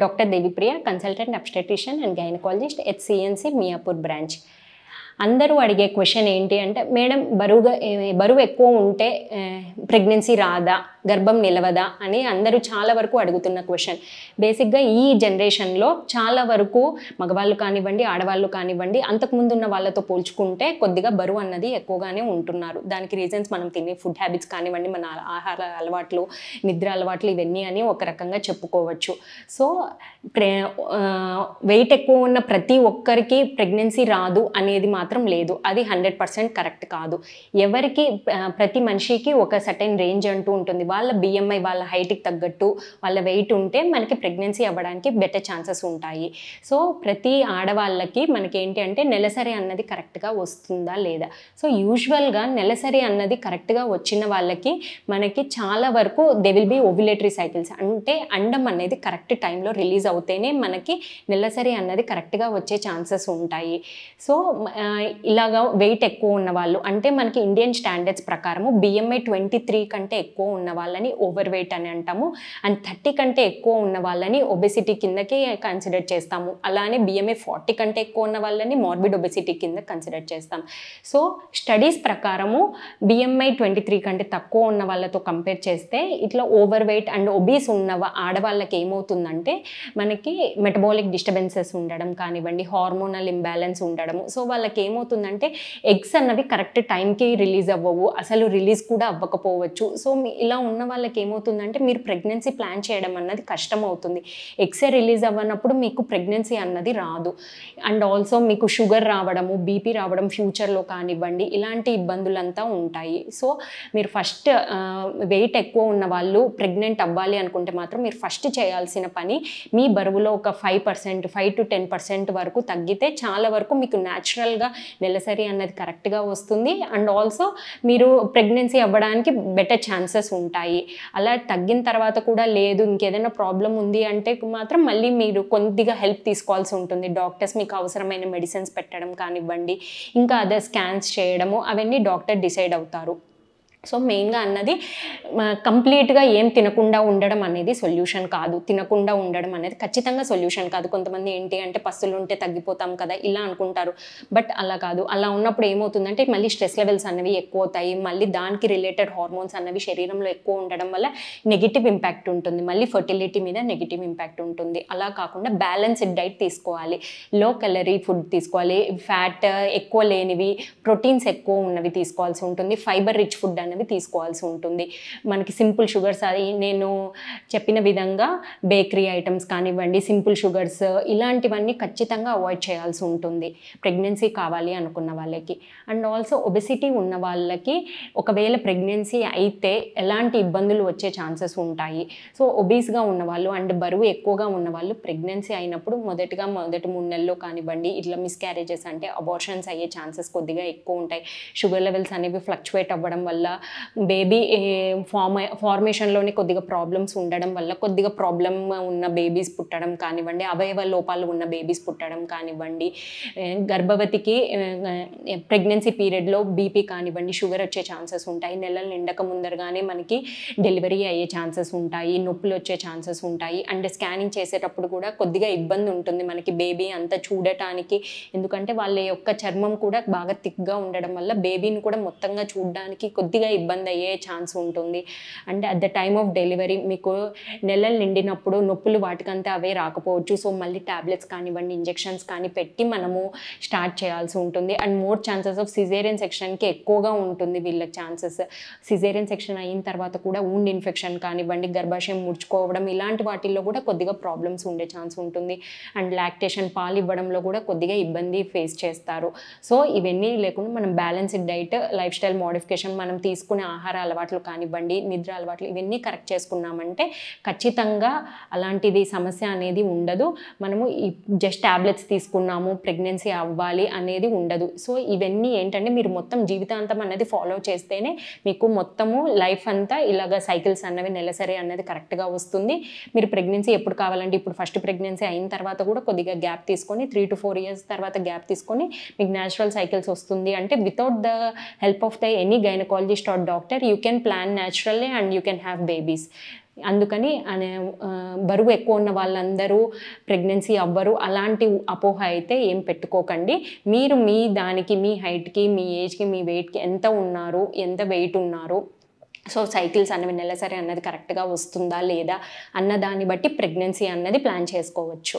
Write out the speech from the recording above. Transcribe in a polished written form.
Dr. Devipriya, consultant obstetrician and gynecologist at CNC Miapur branch. అందరూ అడిగే question ఏంటి అంటే, మేడం బరువు ఎక్కువ ఉంటే ప్రెగ్నెన్సీ రాదా, గర్భం నిలవదా అని అందరూ చాలా వరకు అడుగుతున్న క్వశ్చన్. బేసిక్గా ఈ జనరేషన్లో చాలా వరకు మగవాళ్ళు కానివ్వండి, ఆడవాళ్ళు కానివ్వండి, అంతకుముందు ఉన్న వాళ్ళతో పోల్చుకుంటే కొద్దిగా బరువు అన్నది ఎక్కువగానే ఉంటున్నారు. దానికి రీజన్స్ మనం తినే ఫుడ్ హ్యాబిట్స్ కానివ్వండి, మన ఆహార అలవాట్లు, నిద్ర అలవాట్లు, ఇవన్నీ అని ఒక రకంగా చెప్పుకోవచ్చు. సో వెయిట్ ఎక్కువ ఉన్న ప్రతి ఒక్కరికి ప్రెగ్నెన్సీ రాదు అనేది మాత్రం లేదు. అది 100% కరెక్ట్ కాదు. ఎవరికి ప్రతి మనిషికి ఒక సర్టెన్ రేంజ్ అంటూ ఉంటుంది. వాళ్ళ బిఎంఐ, వాళ్ళ హైట్కి తగ్గట్టు వాళ్ళ వెయిట్ ఉంటే మనకి ప్రెగ్నెన్సీ అవ్వడానికి బెటర్ ఛాన్సెస్ ఉంటాయి. సో ప్రతి ఆడవాళ్ళకి మనకి ఏంటి అంటే నెలసరి అన్నది కరెక్ట్గా వస్తుందా లేదా. సో యూజువల్గా నెలసరి అన్నది కరెక్ట్గా వచ్చిన వాళ్ళకి మనకి చాలా వరకు they will be ovulatory cycles, అంటే అండం అనేది కరెక్ట్ టైంలో రిలీజ్ అవుతేనే మనకి నెలసరి అన్నది కరెక్ట్గా వచ్చే ఛాన్సెస్ ఉంటాయి. సో ఇలాగా వెయిట్ ఎక్కువ ఉన్న వాళ్ళు, అంటే మనకి ఇండియన్ స్టాండర్డ్స్ ప్రకారము బిఎంఐ 23 కంటే ఎక్కువ ఉన్న వాళ్ళని ఓవర్ వెయిట్ అని అంటాము, అండ్ 30 కంటే ఎక్కువ ఉన్న వాళ్ళని ఒబెసిటీ కిందకి కన్సిడర్ చేస్తాము. అలానే బిఎంఐ 40 కంటే ఎక్కువ ఉన్న వాళ్ళని మార్బిడ్ ఒబెసిటీ కింద కన్సిడర్ చేస్తాం. సో స్టడీస్ ప్రకారము బిఎంఐ 23 కంటే తక్కువ ఉన్న వాళ్ళతో కంపేర్ చేస్తే ఇట్లా ఓవర్ వెయిట్ అండ్ ఒబీస్ ఉన్న ఆడవాళ్ళకి ఏమవుతుందంటే మనకి మెటబాలిక్ డిస్టర్బెన్సెస్ ఉండడం కానివ్వండి, హార్మోనల్ ఇంబ్యాలెన్స్ ఉండడము. సో వాళ్ళకి ఏమవుతుందంటే ఎగ్స్ అన్నవి కరెక్ట్ టైంకి రిలీజ్ అవ్వవు, అసలు రిలీజ్ కూడా అవ్వకపోవచ్చు. సో ఇలా ఉన్న వాళ్ళకి ఏమవుతుందంటే మీరు ప్రెగ్నెన్సీ ప్లాన్ చేయడం అన్నది కష్టం అవుతుంది. ఎగ్సే రిలీజ్ అవ్వనప్పుడు మీకు ప్రెగ్నెన్సీ అన్నది రాదు. అండ్ ఆల్సో మీకు షుగర్ రావడము, బీపీ రావడం ఫ్యూచర్లో కానివ్వండి, ఇలాంటి ఇబ్బందులంతా ఉంటాయి. సో మీరు ఫస్ట్ వెయిట్ ఎక్కువ ఉన్న వాళ్ళు ప్రెగ్నెంట్ అవ్వాలి అనుకుంటే మాత్రం మీరు ఫస్ట్ చేయాల్సిన పని మీ బరువులో ఒక 5% 5 to 10% వరకు తగ్గితే చాలా వరకు మీకు న్యాచురల్గా నెలసరి అన్నది కరెక్ట్గా వస్తుంది. అండ్ ఆల్సో మీరు ప్రెగ్నెన్సీ అవ్వడానికి బెటర్ ఛాన్సెస్ ఉంటాయి. అలా తగ్గిన తర్వాత కూడా లేదు ఇంకేదైనా ప్రాబ్లం ఉంది అంటే మాత్రం మళ్ళీ మీరు కొద్దిగా హెల్ప్ తీసుకోవాల్సి ఉంటుంది. డాక్టర్స్ మీకు అవసరమైన మెడిసిన్స్ పెట్టడం కానివ్వండి, ఇంకా అదర్ స్కాన్స్ చేయడము, అవన్నీ డాక్టర్ డిసైడ్ అవుతారు. సో మెయిన్గా అన్నది కంప్లీట్గా ఏం తినకుండా ఉండడం అనేది సొల్యూషన్ కాదు. తినకుండా ఉండడం అనేది ఖచ్చితంగా సొల్యూషన్ కాదు. కొంతమంది ఏంటి అంటే పస్తులు ఉంటే తగ్గిపోతాం కదా ఇలా అనుకుంటారు, బట్ అలా కాదు. అలా ఉన్నప్పుడు ఏమవుతుందంటే మళ్ళీ స్ట్రెస్ లెవెల్స్ అనేవి ఎక్కువ అవుతాయి, మళ్ళీ దానికి రిలేటెడ్ హార్మోన్స్ అనేవి శరీరంలో ఎక్కువ ఉండడం వల్ల నెగిటివ్ ఇంపాక్ట్ ఉంటుంది, మళ్ళీ ఫర్టిలిటీ మీద నెగిటివ్ ఇంపాక్ట్ ఉంటుంది. అలా కాకుండా బ్యాలెన్స్డ్ డైట్ తీసుకోవాలి, లో క్యాలరీ ఫుడ్ తీసుకోవాలి, ఫ్యాట్ ఎక్కువ లేనివి, ప్రోటీన్స్ ఎక్కువ ఉన్నవి తీసుకోవాల్సి ఉంటుంది, ఫైబర్ రిచ్ ఫుడ్ అనేవి తీసుకోవాల్సి ఉంటుంది. మనకి సింపుల్ షుగర్స్ అది నేను చెప్పిన విధంగా బేకరీ ఐటమ్స్ కానివ్వండి, సింపుల్ షుగర్స్ ఇలాంటివన్నీ ఖచ్చితంగా అవాయిడ్ చేయాల్సి ఉంటుంది ప్రెగ్నెన్సీ కావాలి అనుకున్న వాళ్ళకి. అండ్ ఆల్సో ఒబెసిటీ ఉన్న వాళ్ళకి ఒకవేళ ప్రెగ్నెన్సీ అయితే ఎలాంటి ఇబ్బందులు వచ్చే ఛాన్సెస్ ఉంటాయి. సో ఒబీస్గా ఉన్నవాళ్ళు అండ్ బరువు ఎక్కువగా ఉన్నవాళ్ళు ప్రెగ్నెన్సీ అయినప్పుడు మొదటి 3 నెలల్లో కానివ్వండి ఇట్లా మిస్క్యారేజెస్ అంటే అబార్షన్స్ అయ్యే ఛాన్సెస్ కొద్దిగా ఎక్కువ ఉంటాయి. షుగర్ లెవెల్స్ అనేవి ఫ్లక్చువేట్ అవ్వడం వల్ల, బేబీ ఫార్మేషన్లోనే కొద్దిగా ప్రాబ్లమ్స్ ఉండడం వల్ల కొద్దిగా ప్రాబ్లమ్ ఉన్న బేబీస్ పుట్టడం కానివ్వండి, అవయవ లోపాలు ఉన్న బేబీస్ పుట్టడం కానివ్వండి, గర్భవతికి ప్రెగ్నెన్సీ పీరియడ్లో బీపీ కానివ్వండి, షుగర్ వచ్చే ఛాన్సెస్ ఉంటాయి. నెలలు నిండక ముందరగానే మనకి డెలివరీ అయ్యే ఛాన్సెస్ ఉంటాయి, నొప్పులు వచ్చే ఛాన్సెస్ ఉంటాయి. అండ్ స్కానింగ్ చేసేటప్పుడు కూడా కొద్దిగా ఇబ్బంది ఉంటుంది మనకి బేబీ అంతా చూడటానికి, ఎందుకంటే వాళ్ళ యొక్క చర్మం కూడా బాగా థిక్గా ఉండడం వల్ల బేబీని కూడా మొత్తంగా చూడడానికి కొద్దిగా ఇబ్బంది అయ్యే ఛాన్స్ ఉంటుంది. And at the time of delivery మీకు నెలలు నిండినప్పుడు నొప్పులు వాటికంతా అవే రాకపోవచ్చు. సో మళ్ళీ ట్యాబ్లెట్స్ కానివ్వండి, ఇంజెక్షన్స్ కానీ పెట్టి మనము స్టార్ట్ చేయాల్సి ఉంటుంది. And more chances of cesarean సెక్షన్కి ఎక్కువగా ఉంటుంది వీళ్ళకి ఛాన్సెస్. సిజేరియన్ సెక్షన్ అయిన తర్వాత కూడా వూండ్ ఇన్ఫెక్షన్ కానివ్వండి, గర్భాశయం ముడుచుకోవడం ఇలాంటి వాటిల్లో కూడా కొద్దిగా ప్రాబ్లమ్స్ ఉండే ఛాన్స్ ఉంటుంది. అండ్ లాక్టేషన్ పాలు ఇవ్వడంలో కూడా కొద్దిగా ఇబ్బంది ఫేస్ చేస్తారు. సో ఇవన్నీ లేకుండా మనం balanced diet, life style modification, మనం తీసుకునే ఆహార అలవాట్లు కానివ్వండి, నిద్ర అలవాట్లు ఇవన్నీ కరెక్ట్ చేసుకున్నామంటే ఖచ్చితంగా అలాంటిది సమస్య అనేది ఉండదు. మనము జస్ట్ ట్యాబ్లెట్స్ తీసుకున్నాము ప్రెగ్నెన్సీ అవ్వాలి అనేది ఉండదు. సో ఇవన్నీ ఏంటంటే మీరు మొత్తం జీవితాంతం అనేది ఫాలో చేస్తేనే మీకు మొత్తము లైఫ్ అంతా ఇలాగ సైకిల్స్ అన్నవి నెలసరి అన్నది కరెక్ట్గా వస్తుంది. మీరు ప్రెగ్నెన్సీ ఎప్పుడు కావాలంటే ఇప్పుడు ఫస్ట్ ప్రెగ్నెన్సీ అయిన తర్వాత కూడా కొద్దిగా గ్యాప్ తీసుకొని 3 to 4 years తర్వాత గ్యాప్ తీసుకొని మీకు న్యాచురల్ సైకిల్స్ వస్తుంది అంటే without the help of the any gynaecologist or doctor you can plan naturally and you can have babies. అందుకని బరువు ఎక్కువ ఉన్న వాళ్ళందరూ ప్రెగ్నెన్సీ అవ్వరు అలాంటి అపోహ అయితే ఏం పెట్టుకోకండి. మీరు మీ దానికి, మీ హైట్‌కి, మీ ఏజ్‌కి, మీ వెయిట్‌కి ఎంత ఉన్నారు, ఎంత వెయిట్ ఉన్నారు, సో సైకిల్స్ అన్నవి నెలసరి అన్నది కరెక్ట్‌గా వస్తుందా లేదా అన్న దాన్ని బట్టి ప్రెగ్నెన్సీ అన్నది ప్లాన్ చేసుకోవచ్చు.